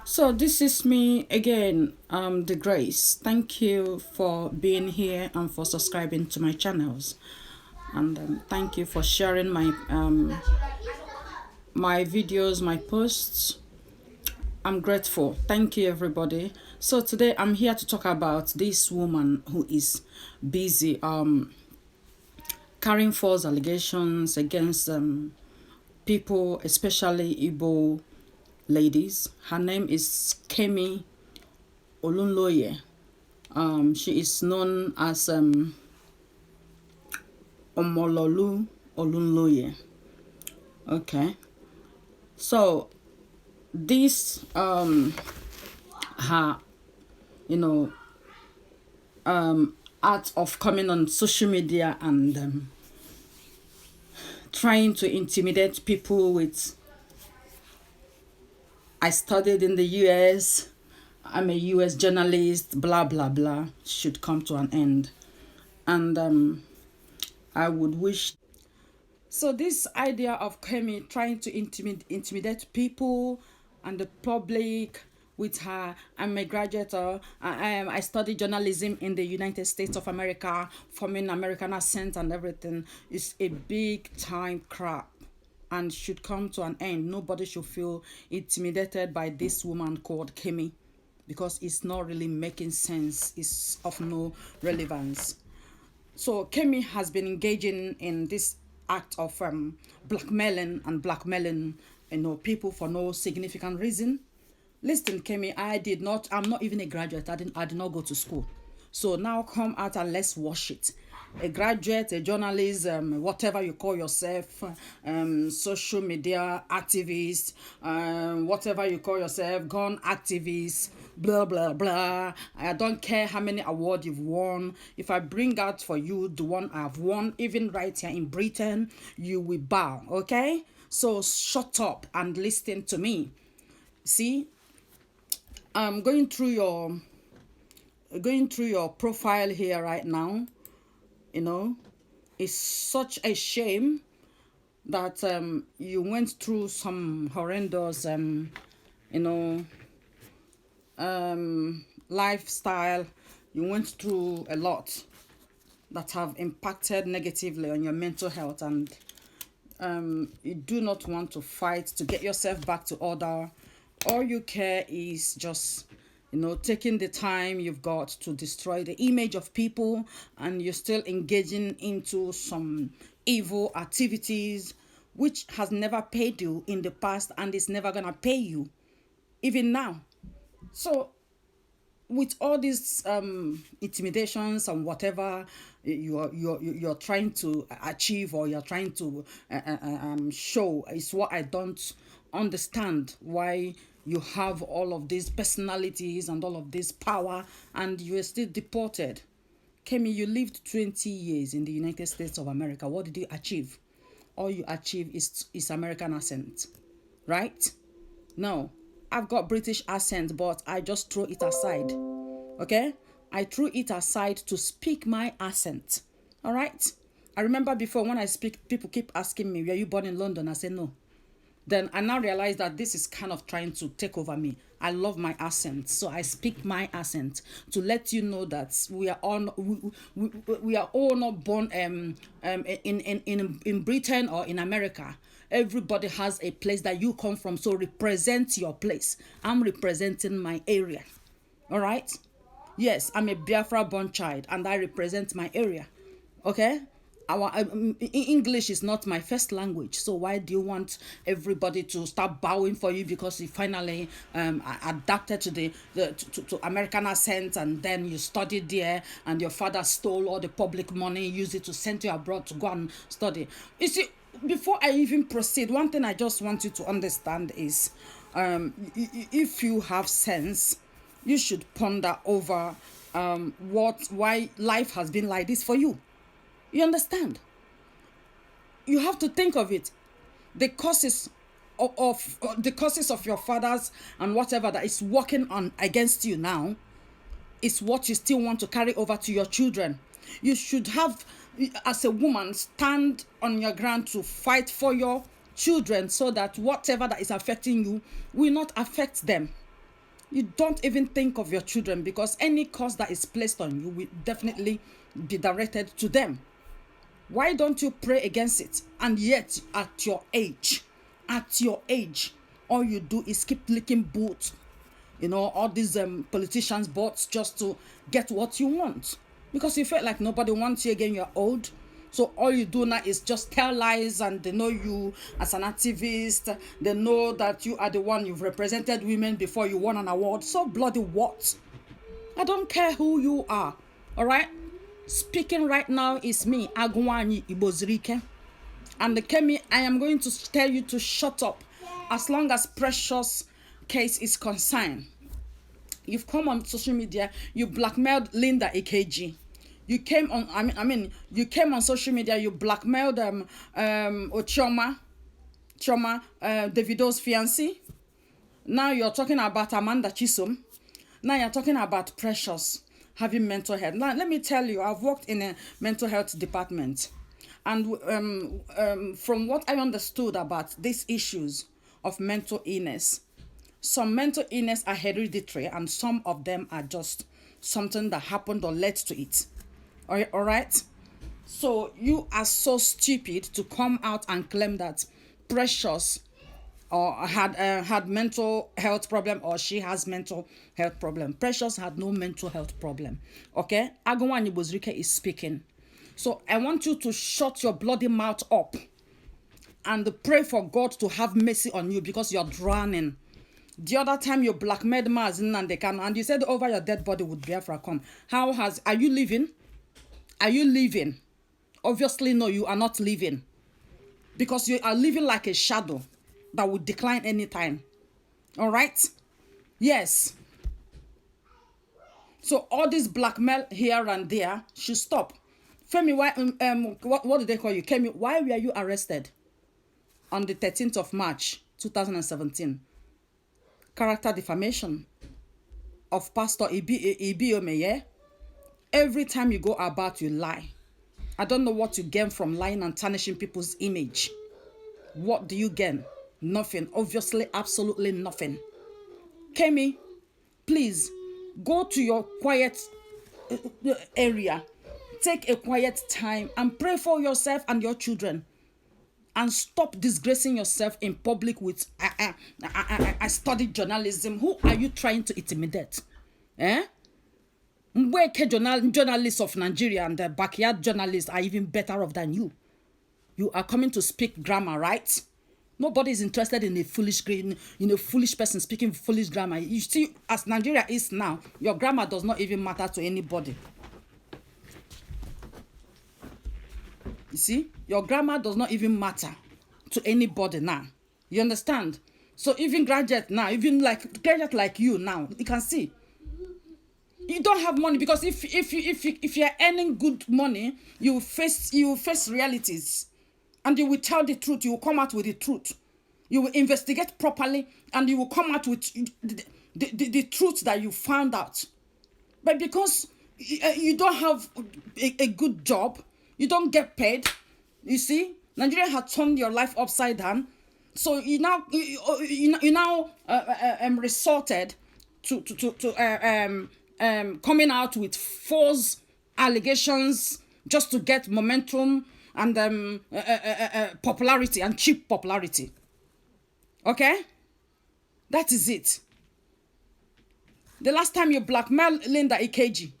So this is me again, the Grace. Thank you for being here and for subscribing to my channels, and thank you for sharing my videos, my posts. I'm grateful. Thank you, everybody. So today I'm here to talk about this woman who is busy carrying false allegations against people, especially Igbo ladies. Her name is Kemi Olunloye. She is known as Omololu Olunloye. Okay, so this her you know art of coming on social media and trying to intimidate people with I studied in the US, I'm a US journalist, blah blah blah, should come to an end. And I would wish. So this idea of Kemi trying to intimidate people and the public with her, I'm a graduate, I studied journalism in the United States of America, forming American accent and everything, is a big time crap and should come to an end. Nobody should feel intimidated by this woman called Kemi because it's not really making sense. It's of no relevance. So Kemi has been engaging in this act of blackmailing people for no significant reason. Listen, Kemi, I'm not even a graduate. I did not go to school. So now come out and let's wash it. A graduate, a journalist, whatever you call yourself, social media activist, whatever you call yourself, gun activist, blah, blah, blah. I don't care how many awards you've won. If I bring out for you the one I've won, even right here in Britain, you will bow, okay? So shut up and listen to me. See, I'm going through your profile here right now. It's such a shame that you went through some horrendous lifestyle. You went through a lot that have impacted negatively on your mental health, and you do not want to fight to get yourself back to order. All you care is just taking the time you've got to destroy the image of people, and you're still engaging into some evil activities which has never paid you in the past and is never gonna pay you even now. So with all these intimidations and whatever you're trying to achieve, or you're trying to show, is what I don't understand. Why you have all of these personalities and all of this power and you are still deported? Kemi, you lived 20 years in the United States of America. What did you achieve? All you achieve is American accent, right? No, I've got British accent, but I just throw it aside. Okay? I threw it aside to speak my accent. All right? I remember before when I speak, people keep asking me, were you born in London? I say no. Then I now realize that this is kind of trying to take over me. I love my accent, so I speak my accent to let you know that we are all not born in Britain or in America. Everybody has a place that you come from, so represent your place. I'm representing my area. All right? Yes, I'm a Biafra born child and I represent my area. Okay? English is not my first language, so why do you want everybody to start bowing for you because you finally adapted to to American accent, and then you studied there and your father stole all the public money, used it to send you abroad to go and study? You see, before I even proceed, one thing I just want you to understand is if you have sense, you should ponder over why life has been like this for you. You understand? You have to think of it. The causes the causes of your fathers and whatever that is working on against you now is what you still want to carry over to your children. You should have, as a woman, stand on your ground to fight for your children so that whatever that is affecting you will not affect them. You don't even think of your children, because any curse that is placed on you will definitely be directed to them. Why don't you pray against it? And yet, at your age, all you do is keep licking boots, all these politicians' butts, just to get what you want. Because you felt like nobody wants you again, you're old. So all you do now is just tell lies, and they know you as an activist. They know that you are the one, you've represented women before, you won an award. So bloody what? I don't care who you are, all right? Speaking right now is me, Agwani Ibozirike. And the Kemi, I am going to tell you to shut up as long as Precious case is concerned. You've come on social media, you blackmailed Linda Ikeji. You came on, you came on social media, you blackmailed Chioma, Davido's fiancé. Now you're talking about Amanda Chisom. Now you're talking about Precious having mental health. Now, let me tell you, I've worked in a mental health department. And from what I understood about these issues of mental illness, some mental illness are hereditary, and some of them are just something that happened or led to it. All right? So you are so stupid to come out and claim that Precious had mental health problem, or she has mental health problem. Precious had no mental health problem. Okay? Agwani Bozrike is speaking. So I want you to shut your bloody mouth up and pray for God to have mercy on you, because you're drowning. The other time you blackmailed Mazi and Kanu, and you said over your dead body would Biafra come. Are you living? Are you living? Obviously, no, you are not living. Because you are living like a shadow that will decline anytime. All right? Yes. So all this blackmail here and there should stop. Femi, why, what did they call you? Kemi, why were you arrested on the 13th of March, 2017? Character defamation of Pastor Ibiome, yeah? Every time you go about, you lie. I don't know what you gain from lying and tarnishing people's image. What do you gain? Nothing. Obviously, absolutely nothing. Kemi, please, go to your quiet area. Take a quiet time and pray for yourself and your children. And stop disgracing yourself in public with, I studied journalism. Who are you trying to intimidate? Eh? Journalists of Nigeria and the backyard journalists are even better off than you. You are coming to speak grammar, right? Nobody is interested in a foolish person speaking foolish grammar. You see, as Nigeria is now, your grammar does not even matter to anybody. You see, your grammar does not even matter to anybody now. You understand? So even graduate now, graduate like you now, you can see. You don't have money, because if you're earning good money, you will face realities, and you will tell the truth. You will come out with the truth. You will investigate properly, and you will come out with the truth that you found out. But because you don't have a good job, you don't get paid. You see, Nigeria has turned your life upside down. So you now resorted to coming out with false allegations just to get momentum and popularity, and cheap popularity. Okay? That is it. The last time you blackmailed Linda Ikeji,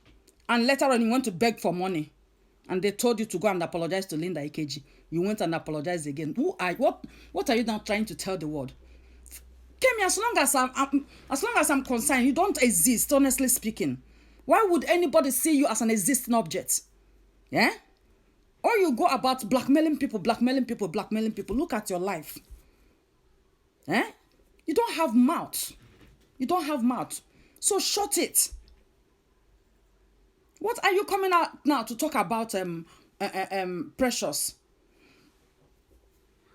and later on you went to beg for money, and they told you to go and apologize to Linda Ikeji. You went and apologized again. What are you now trying to tell the world? Kemi, as long as I'm concerned, you don't exist, honestly speaking. Why would anybody see you as an existing object? Yeah? Or you go about blackmailing people. Look at your life. Eh? You don't have mouth. So shut it. What are you coming out now to talk about Precious?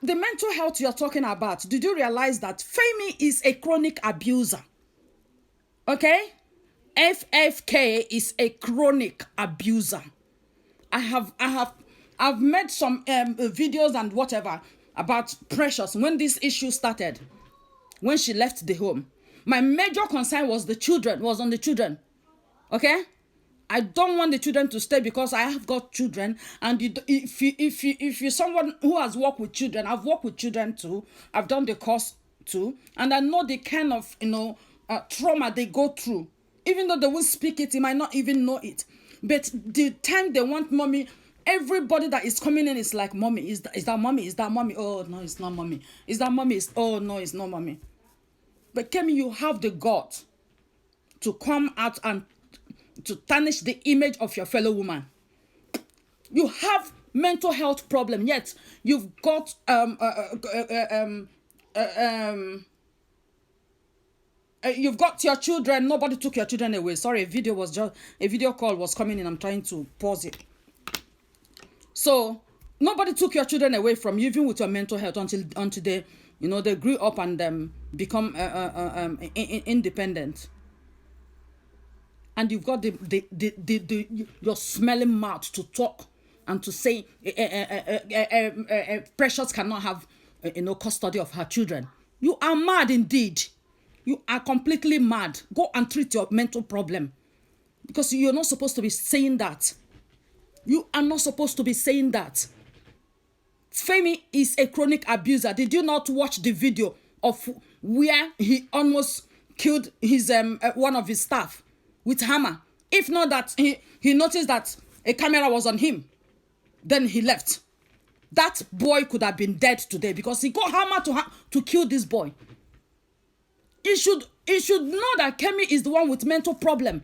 The mental health you're talking about, did you realize that Femi is a chronic abuser? Okay? FFK is a chronic abuser. I've made some videos and whatever about Precious when this issue started, when she left the home. My major concern was on the children. Okay? I don't want the children to stay because I have got children. And if you're someone who has worked with children, I've worked with children too. I've done the course too. And I know the kind of, trauma they go through. Even though they will speak it, they might not even know it. But the time they want mommy, everybody that is coming in is like, mommy, is that mommy? Is that mommy? Oh, no, it's not mommy. Is that mommy? Oh, no, it's not mommy. But Kemi, you have the guts to come out and to tarnish the image of your fellow woman. You have mental health problem, yet you've got you've got your children. Nobody took your children away. Sorry, a video call was coming in. I'm trying to pause it. So nobody took your children away from you, even with your mental health, until they, they grew up and become independent. And you've got your smelling mouth to talk and to say Precious cannot have custody of her children. You are mad indeed. You are completely mad. Go and treat your mental problem, because you're not supposed to be saying that. You are not supposed to be saying that. Femi is a chronic abuser. Did you not watch the video of where he almost killed his one of his staff with hammer? If not that he noticed that a camera was on him, then he left. That boy could have been dead today because he got hammer to kill this boy. He should know that Kemi is the one with mental problem.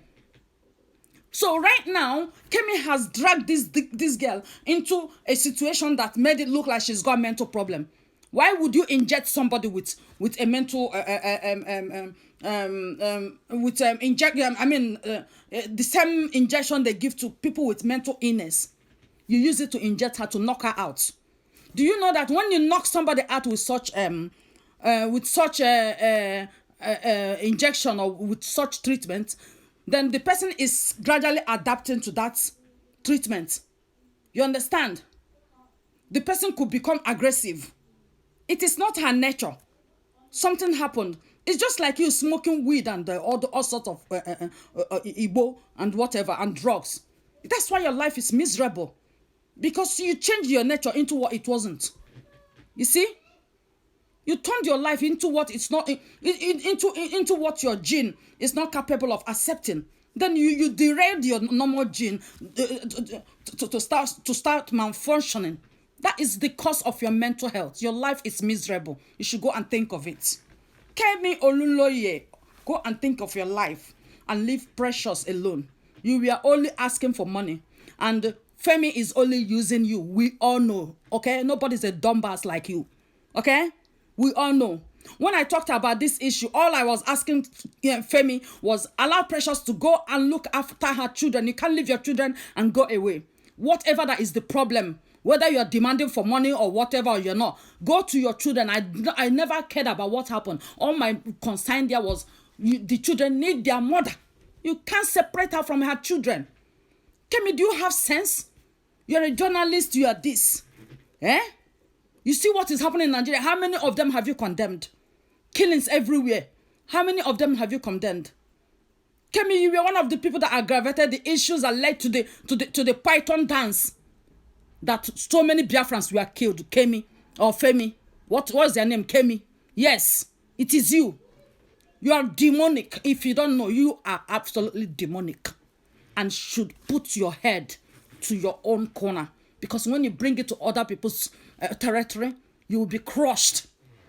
So right now, Kemi has dragged this girl into a situation that made it look like she's got mental problem. Why would you inject somebody with a mental the same injection they give to people with mental illness? You use it to inject her, to knock her out. Do you know that when you knock somebody out with such injection or with such treatment, then the person is gradually adapting to that treatment? You understand? The person could become aggressive. It is not her nature. Something happened. It's just like you smoking weed and all sorts of Igbo and whatever and drugs. That's why your life is miserable, because you changed your nature into what it wasn't. You see? You turned your life into what it's not, into what your gene is not capable of accepting. Then you derailed your normal gene to start malfunctioning. That is the cause of your mental health. Your life is miserable. You should go and think of it. Kemi Olunloye, go and think of your life and leave Precious alone. You were only asking for money, and Femi is only using you. We all know, okay? Nobody's a dumbass like you, okay? We all know. When I talked about this issue, all I was asking Femi was allow Precious to go and look after her children. You can't leave your children and go away. Whatever that is the problem, whether you're demanding for money or whatever, or you're not, go to your children. I never cared about what happened. All my concern there was the children need their mother. You can't separate her from her children. Kemi, do you have sense? You're a journalist, you are this. You see what is happening in Nigeria? How many of them have you condemned? Killings everywhere. How many of them have you condemned? Kemi, you were one of the people that aggravated the issues that led to the Python dance, that so many Biafrans were killed. Kemi or Femi. What was their name? Kemi. Yes, it is you. You are demonic. If you don't know, you are absolutely demonic, and should put your head to your own corner, because when you bring it to other people's territory, you will be crushed.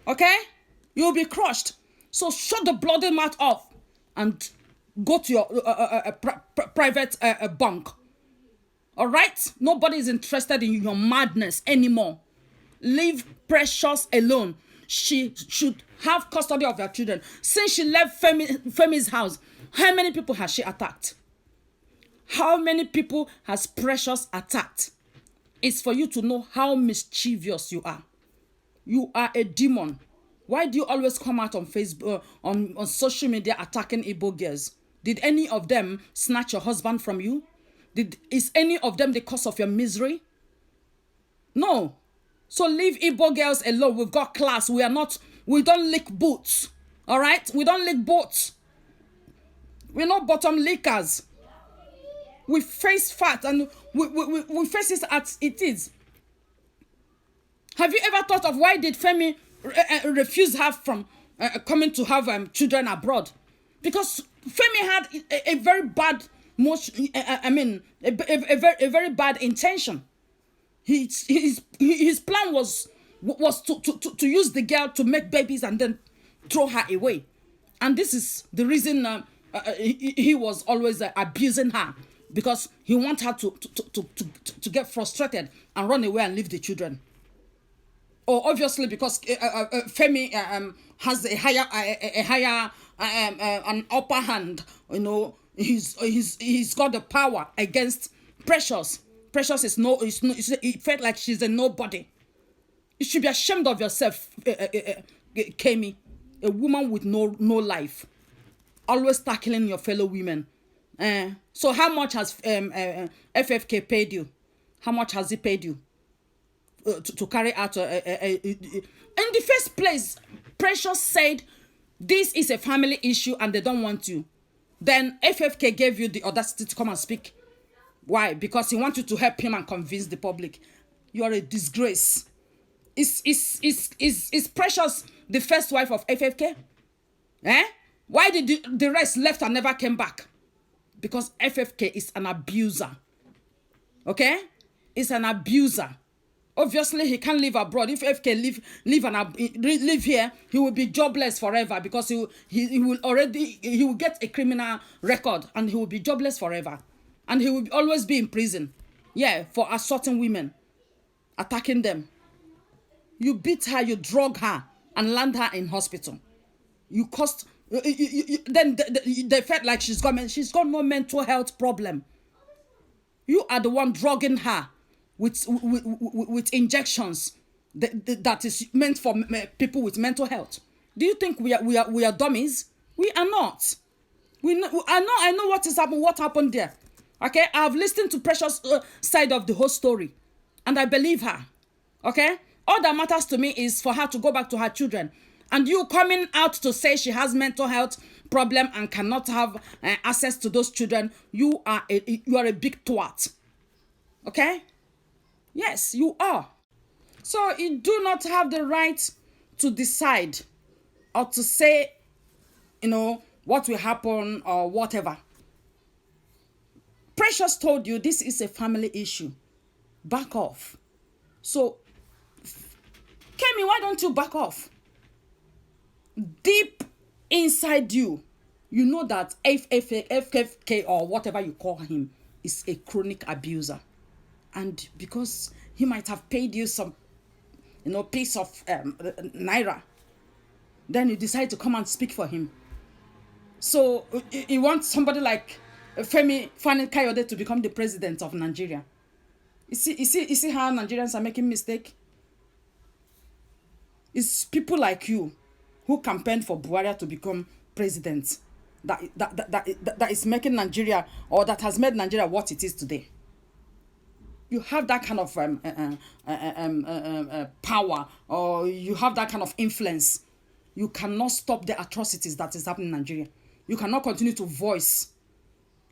Okay? You will be crushed. So shut the bloody mouth off and go to your private bunk. All right? Nobody is interested in your madness anymore. Leave Precious alone. She should have custody of her children. Since she left Femi's house, how many people has she attacked? How many people has Precious attacked? It's for you to know how mischievous you are. You are a demon. Why do you always come out on Facebook, on social media, attacking Igbo girls? Did any of them snatch your husband from you? Is any of them the cause of your misery? No. So leave Igbo girls alone. We've got class. We don't lick boots. All right? We don't lick boats. We're not bottom lickers. We face fact and we face it as it is. Have you ever thought of why did Femi refuse her from coming to have children abroad? Because Femi had a very bad a very bad intention. His plan was to use the girl to make babies and then throw her away. And this is the reason he was always abusing her, because he wants her to get frustrated and run away and leave the children. Or obviously because Femi has an upper hand, you know, he's got the power against Precious. Precious it felt like she's a nobody. You should be ashamed of yourself, Kemi, a woman with no life, always tackling your fellow women. So how much has FFK paid you? How much has he paid you to carry out in the first place? Precious said this is a family issue and they don't want you. Then FFK gave you the audacity to come and speak. Why? Because he wants you to help him and convince the public. You are a disgrace. Is Precious the first wife of FFK? Why did the rest left and never came back? Because FFK is an abuser. Okay? It's an abuser. Obviously, he can't live abroad. If FFK live here, he will be jobless forever, because he will get a criminal record and he will be jobless forever. And he will always be in prison. Yeah, for assaulting women, attacking them. You beat her, you drug her, and land her in hospital. You caused. Then they felt like she's got no mental health problem. You are the one drugging her with injections that is meant for people with mental health. Do you think we are dummies? We are not. I know what is happening. What happened there? Okay, I've listened to Precious' side of the whole story, and I believe her. Okay, all that matters to me is for her to go back to her children. And you coming out to say she has mental health problem and cannot have access to those children, you are a big twat. Okay? Yes, you are. So you do not have the right to decide or to say, you know, what will happen or whatever. Precious told you this is a family issue. Back off. So, Kemi, why don't you back off? Deep inside you, you know that FFK or whatever you call him is a chronic abuser. And because he might have paid you some, you know, piece of naira, then you decide to come and speak for him. So you want somebody like Femi Fani Kayode to become the president of Nigeria. You see how Nigerians are making mistake? It's people like you who campaigned for Buhari to become president that is making Nigeria, or that has made Nigeria what it is today. You have that kind of power, or you have that kind of influence. You cannot stop the atrocities that is happening in Nigeria. You cannot continue to voice.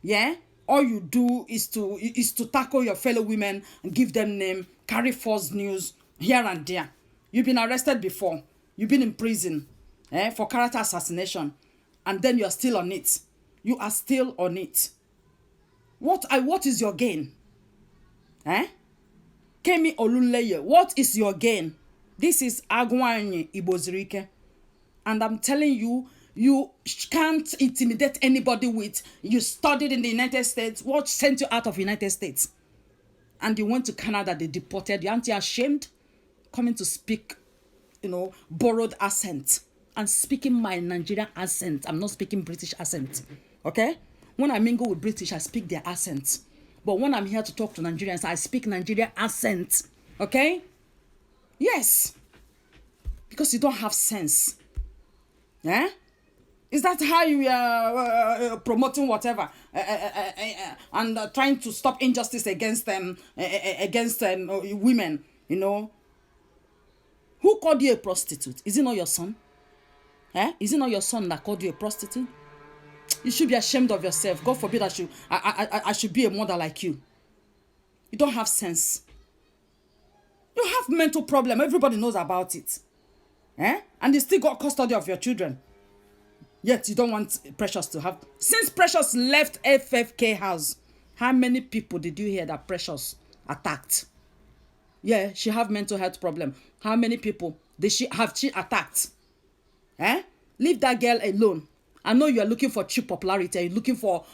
Yeah? All you do is to tackle your fellow women and give them name, carry false news here and there. You've been arrested before. You've been in prison for character assassination. And then you are still on it. You are still on it. What is your gain? Kemi Olunloye, what is your gain? This is Agwanye Ibozirike. And I'm telling you, you can't intimidate anybody with, you studied in the United States. What sent you out of United States? And you went to Canada, they deported you. Aren't you ashamed? Coming to speak, you know, borrowed accent. And speaking my Nigerian accent. I'm not speaking British accent. Okay? When I mingle with British, I speak their accent. But when I'm here to talk to Nigerians, I speak Nigerian accent. Okay? Yes. Because you don't have sense. Yeah? Is that how you are promoting whatever and trying to stop injustice against women? You know, who called you a prostitute? Is it not your son? Eh? Is it not your son that called you a prostitute? You should be ashamed of yourself. God forbid I should be a mother like you. You don't have sense. You have mental problem. Everybody knows about it. Eh? And you still got custody of your children. Yet you don't want Precious to have. Since Precious left FFK house, how many people did you hear that Precious attacked? Yeah, she have mental health problem. How many people did she attacked? Eh? Leave that girl alone. I know you are looking for cheap popularity. You're looking for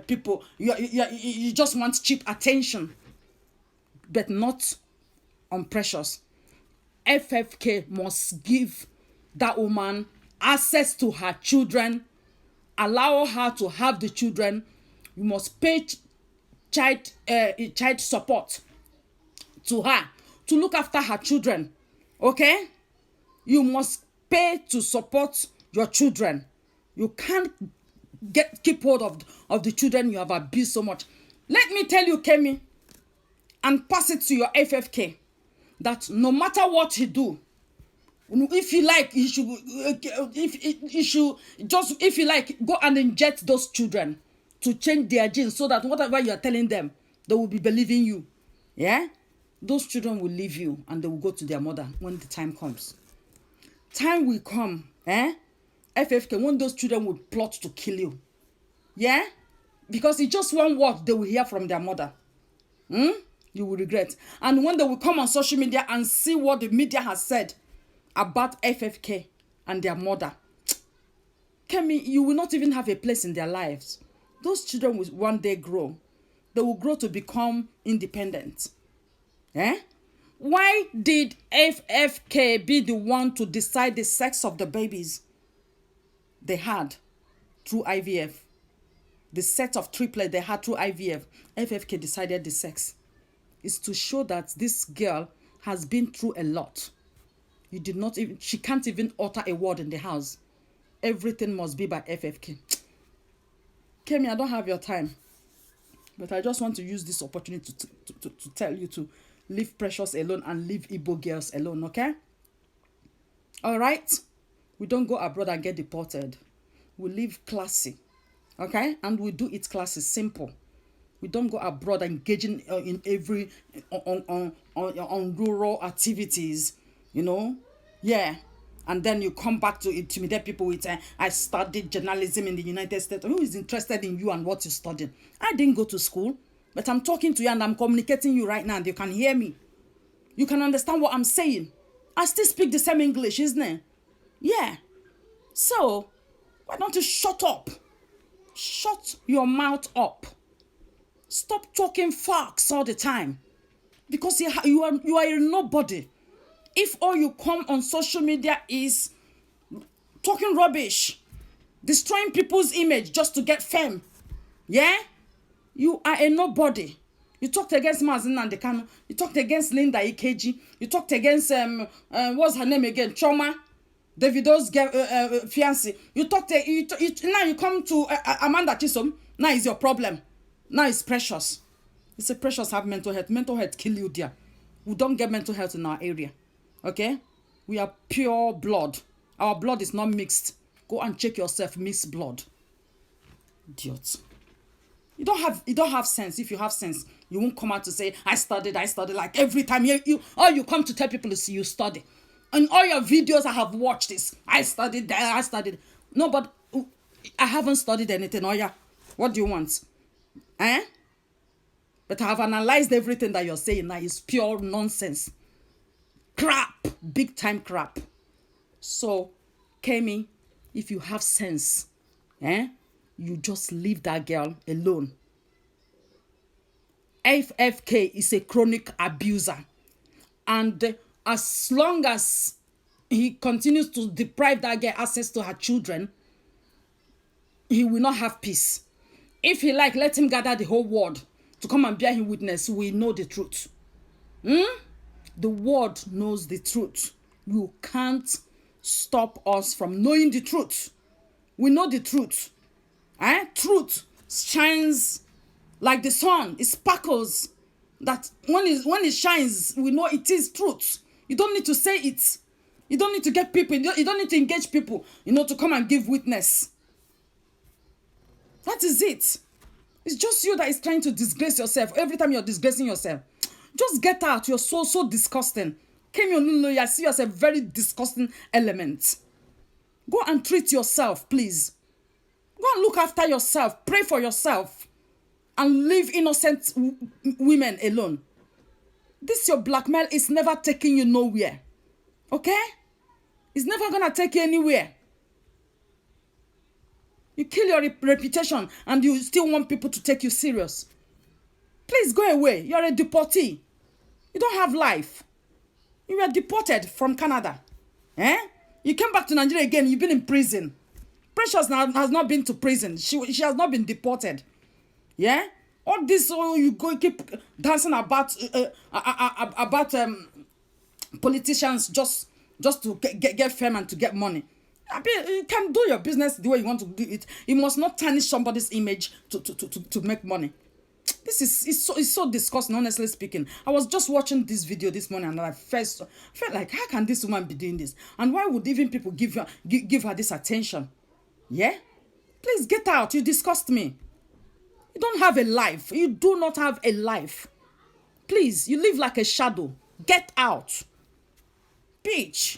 people. You just want cheap attention. But not on Precious. FFK must give that woman access to her children. Allow her to have the children. You must pay child support to her to look after her children. Okay? You must pay to support your children. You can't keep hold of the children you have abused so much. Let me tell you, Kemi, and pass it to your FFK, that no matter what he do, if you like, if you like, go and inject those children to change their genes so that whatever you are telling them, they will be believing you. Yeah? Those children will leave you and they will go to their mother when the time comes. Time will come, FFK, when those children will plot to kill you. Yeah? Because it's just one word they will hear from their mother. You will regret. And when they will come on social media and see what the media has said about FFK and their mother, Kemi, you will not even have a place in their lives. Those children will one day grow. They will grow to become independent. Eh? Why did FFK be the one to decide the sex of the babies they had through IVF? The set of triplets they had through IVF, FFK decided the sex. It's to show that this girl has been through a lot. She can't even utter a word in the house. Everything must be by FFK. Kemi, I don't have your time. But I just want to use this opportunity to tell you to leave Precious alone and leave Igbo girls alone, okay? All right? We don't go abroad and get deported. We live classy, okay? And we do it classy, simple. We don't go abroad engaging in every on rural activities, you know? Yeah. And then you come back to intimidate people with, I studied journalism in the United States. Who is interested in you and what you studied? I didn't go to school, but I'm talking to you and I'm communicating you right now and you can hear me. You can understand what I'm saying. I still speak the same English, isn't it? Yeah. So, why don't you shut up? Shut your mouth up. Stop talking facts all the time. Because you are a nobody. If all you come on social media is talking rubbish, destroying people's image just to get fame, yeah? You are a nobody. You talked against Mazi and Kanu. You talked against Linda Ikeji. You talked against, what's her name again? Choma. Davido's fiancé. You talked, now you come to Amanda Chisom. Now is your problem. Now it's Precious. It's a Precious have mental health. Mental health kill you there. We don't get mental health in our area. Okay? We are pure blood. Our blood is not mixed. Go and check yourself, mixed blood. Idiots. You don't have sense. If you have sense, you won't come out to say, I studied. Like every time all you come to tell people is you study. And all your videos I have watched is, I studied. No, but I haven't studied anything. Oh yeah. What do you want? But I have analyzed everything that you're saying now. It's pure nonsense. Crap. Big time crap. So, Kemi, if you have sense, you just leave that girl alone. FFK is a chronic abuser. And as long as he continues to deprive that girl access to her children, he will not have peace. If he let him gather the whole world to come and bear him witness, we know the truth. The world knows the truth. You can't stop us from knowing the truth. We know the truth. Truth shines like the sun. It sparkles. That when it shines, we know it is truth. You don't need to say it. You don't need to get people. You don't need to engage people, to come and give witness. That is it. It's just you that is trying to disgrace yourself. Every time you're disgracing yourself, just get out. You're so disgusting. Kemi Olunloye, I see you as a very disgusting element. Go and treat yourself, please. Go and look after yourself. Pray for yourself. And leave innocent women alone. This your blackmail is never taking you nowhere. Okay? It's never gonna take you anywhere. You kill your reputation and you still want people to take you serious. Please go away. You're a deportee. You don't have life. You were deported from Canada. You came back to Nigeria again. You've been in prison. Precious has not been to prison. She has not been deported. Yeah? All this, you go keep dancing about politicians just to get fame and to get money. You can do your business the way you want to do it. You must not tarnish somebody's image to make money. This is so disgusting, honestly speaking. I was just watching this video this morning and I felt like, how can this woman be doing this? And why would even people give her this attention? Yeah? Please get out. You disgust me. You don't have a life. You do not have a life. Please, you live like a shadow. Get out. Bitch.